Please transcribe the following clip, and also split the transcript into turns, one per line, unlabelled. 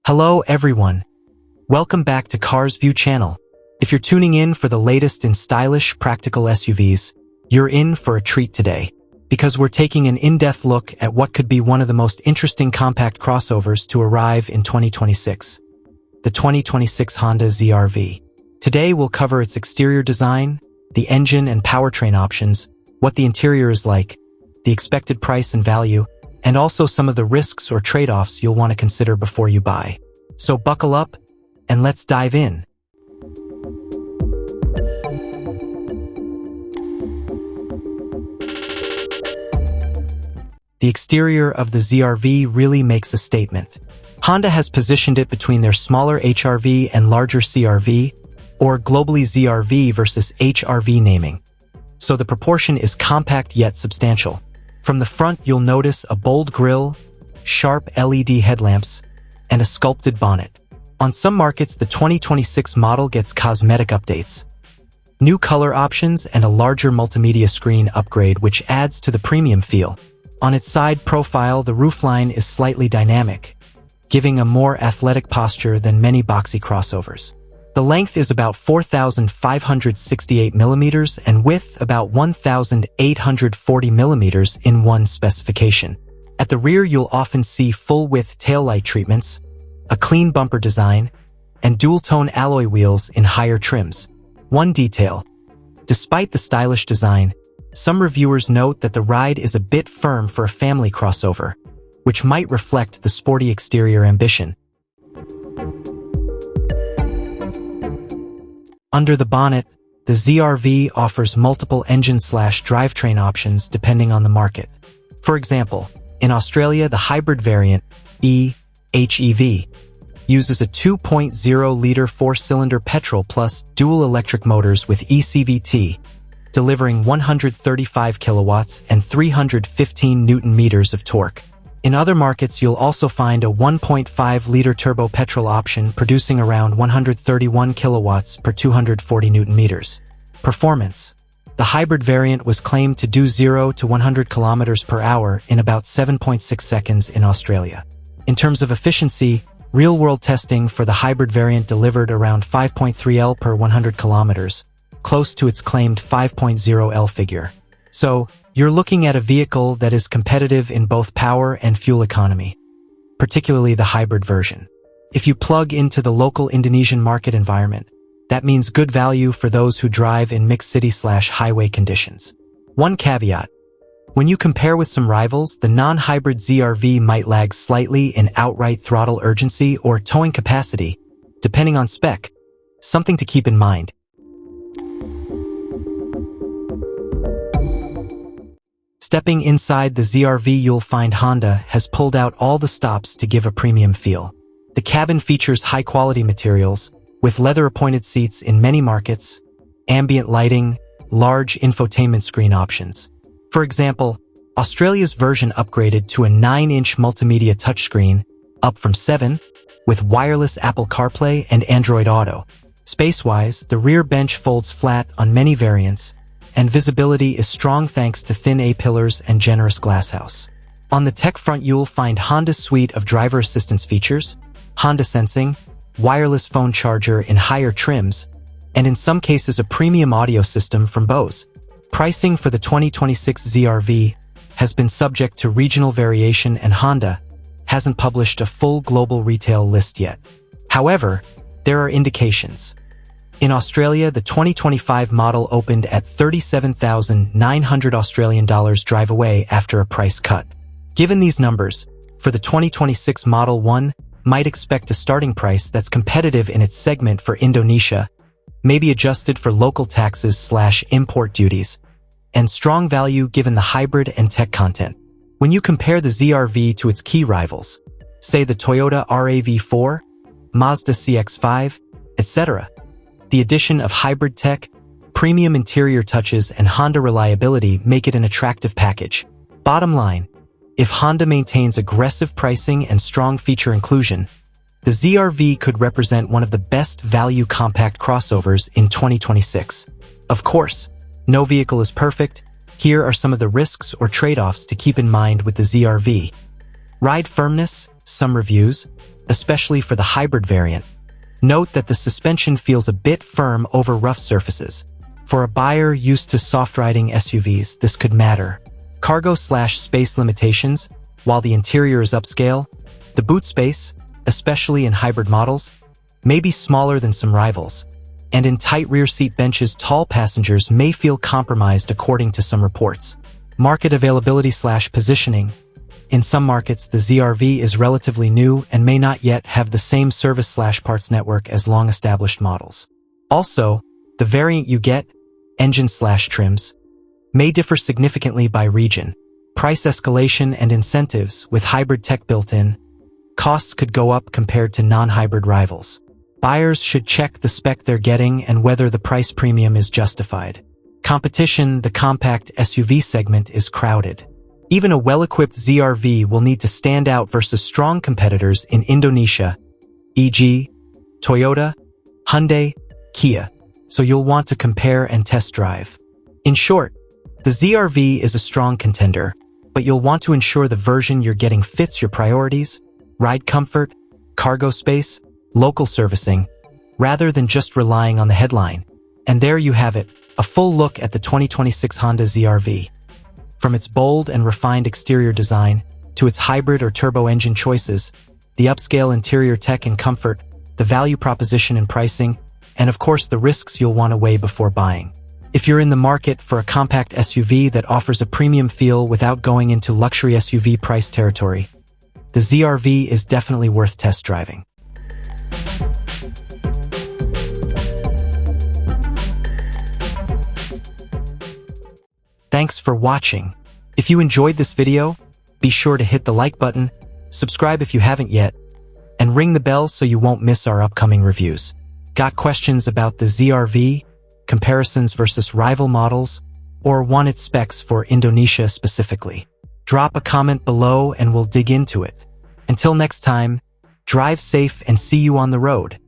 Hello everyone. Welcome back to Cars View channel. If you're tuning in for the latest in stylish, practical SUVs, you're in for a treat today, because we're taking an in-depth look at what could be one of the most interesting compact crossovers to arrive in 2026. The 2026 Honda ZR-V. Today we'll cover its exterior design, the engine and powertrain options, what the interior is like, the expected price and value, and also some of the risks or trade-offs you'll want to consider before you buy. So buckle up, and let's dive in. The exterior of the ZR-V really makes a statement. Honda has positioned it between their smaller HR-V and larger CR-V, or globally ZR-V versus HR-V naming. So the proportion is compact yet substantial. From the front, you'll notice a bold grille, sharp LED headlamps, and a sculpted bonnet. On some markets, the 2026 model gets cosmetic updates, new color options, and a larger multimedia screen upgrade, which adds to the premium feel. On its side profile, the roofline is slightly dynamic, giving a more athletic posture than many boxy crossovers. The length is about 4,568 millimeters and width about 1,840 millimeters in one specification. At the rear, you'll often see full-width taillight treatments, a clean bumper design, and dual-tone alloy wheels in higher trims. One detail: despite the stylish design, some reviewers note that the ride is a bit firm for a family crossover, which might reflect the sporty exterior ambition. Under the bonnet, the ZR-V offers multiple engine/drivetrain options depending on the market. For example, in Australia, the hybrid variant, e-HEV, uses a 2.0-liter four-cylinder petrol plus dual electric motors with eCVT, delivering 135 kilowatts and 315 newton-meters of torque. In other markets, you'll also find a 1.5-liter turbo petrol option producing around 131 kilowatts per 240 newton-meters. Performance. The hybrid variant was claimed to do 0 to 100 kilometers per hour in about 7.6 seconds in Australia. In terms of efficiency, real-world testing for the hybrid variant delivered around 5.3 L per 100 kilometers, close to its claimed 5.0 L figure. So, you're looking at a vehicle that is competitive in both power and fuel economy, particularly the hybrid version. If you plug into the local Indonesian market environment, that means good value for those who drive in mixed city/highway conditions. One caveat: when you compare with some rivals, the non-hybrid ZR-V might lag slightly in outright throttle urgency or towing capacity, depending on spec. Something to keep in mind. Stepping inside the ZR-V, you'll find Honda has pulled out all the stops to give a premium feel. The cabin features high-quality materials, with leather-appointed seats in many markets, ambient lighting, large infotainment screen options. For example, Australia's version upgraded to a 9-inch multimedia touchscreen, up from 7, with wireless Apple CarPlay and Android Auto. Space-wise, the rear bench folds flat on many variants, and visibility is strong thanks to thin A-pillars and generous glasshouse. On the tech front, you'll find Honda's suite of driver assistance features, Honda Sensing, wireless phone charger in higher trims, and in some cases a premium audio system from Bose. Pricing for the 2026 ZR-V has been subject to regional variation, and Honda hasn't published a full global retail list yet. However, there are indications. In Australia, the 2025 model opened at $37,900 Australian dollars drive away after a price cut. Given these numbers, for the 2026 Model 1, might expect a starting price that's competitive in its segment for Indonesia, maybe adjusted for local taxes/import duties, and strong value given the hybrid and tech content. When you compare the ZR-V to its key rivals, say the Toyota RAV4, Mazda CX-5, etc., the addition of hybrid tech, premium interior touches, and Honda reliability make it an attractive package. Bottom line, if Honda maintains aggressive pricing and strong feature inclusion, the ZR-V could represent one of the best value compact crossovers in 2026. Of course, no vehicle is perfect. Here are some of the risks or trade-offs to keep in mind with the ZR-V. Ride firmness. some reviews, especially for the hybrid variant. Note that the suspension feels a bit firm over rough surfaces. For a buyer used to soft-riding SUVs, this could matter. Cargo/space limitations, while the interior is upscale, the boot space, especially in hybrid models, may be smaller than some rivals. And in tight rear seat benches, tall passengers may feel compromised according to some reports. Market availability/positioning. In some markets, the ZR-V is relatively new and may not yet have the same service/parts network as long-established models. Also, the variant you get, engine/trims, may differ significantly by region. Price escalation and incentives with hybrid tech built in. Costs could go up compared to non-hybrid rivals. Buyers should check the spec they're getting and whether the price premium is justified. Competition. The compact SUV segment is crowded. Even a well-equipped ZR-V will need to stand out versus strong competitors in Indonesia, e.g., Toyota, Hyundai, Kia, so you'll want to compare and test drive. In short, the ZR-V is a strong contender, but you'll want to ensure the version you're getting fits your priorities, ride comfort, cargo space, local servicing, rather than just relying on the headline. And there you have it, a full look at the 2026 Honda ZR-V. From its bold and refined exterior design, to its hybrid or turbo engine choices, the upscale interior tech and comfort, the value proposition and pricing, and of course the risks you'll want to weigh before buying. If you're in the market for a compact SUV that offers a premium feel without going into luxury SUV price territory, the ZR-V is definitely worth test driving. Thanks for watching. If you enjoyed this video, be sure to hit the like button, subscribe if you haven't yet, and ring the bell so you won't miss our upcoming reviews. Got questions about the ZR-V, comparisons versus rival models, or want its specs for Indonesia specifically? Drop a comment below and we'll dig into it. Until next time, drive safe and see you on the road.